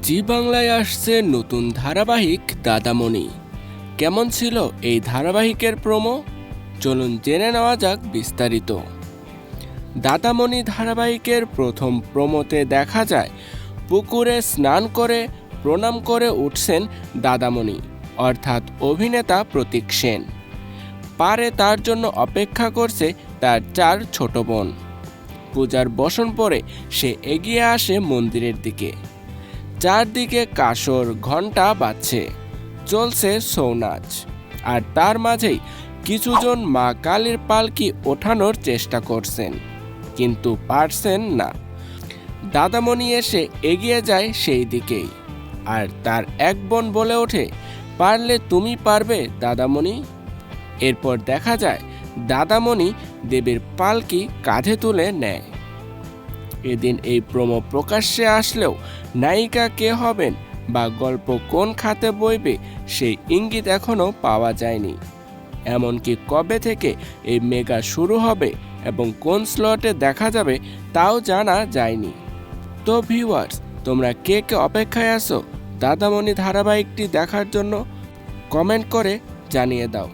জি বাংলায় আসছে নতুন ধারাবাহিক দাদামণি। কেমন ছিল এই ধারাবাহিকের প্রোমো? চলুন জেনে নেওয়া যাক বিস্তারিত। দাদামণি ধারাবাহিকের প্রথম প্রোমোতে দেখা যায় পুকুরে স্নান করে প্রণাম করে উঠছেন দাদামণি, অর্থাৎ অভিনেতা প্রতীক সেন। পারে তার জন্য অপেক্ষা করছে তার 4 ছোট বোন। পূজার বসন পরে সে এগিয়ে আসে মন্দিরের দিকে। চারদিকে কাসর ঘণ্টা বাজছে, চলছে ছৌ নাচ, আর তার মাঝেই কিছুজন মা কালীর পালকি ওঠানোর চেষ্টা করছেন, কিন্তু পারছেন না। দাদামণি এসে এগিয়ে যায় সেই দিকেই, আর তার এক বোন বলে ওঠে, পারলে তুমি পারবে দাদামণি। এরপর দেখা যায় দাদামণি দেবীর পালকি কাঁধে তুলে নেয়। এদিন এই প্রোমো প্রকাশ্যে আসলেও নায়িকা কে হবেন বা গল্প কোন খাতে বইবে সেই ইঙ্গিত এখনও পাওয়া যায়নি। এমনকি কবে থেকে এই মেগা শুরু হবে এবং কোন স্লটে দেখা যাবে তাও জানা যায়নি। তো ভিউয়ার্স, তোমরা কে কে অপেক্ষায় আছো দাদামণি ধারাবাহিকটি দেখার জন্য? কমেন্ট করে জানিয়ে দাও।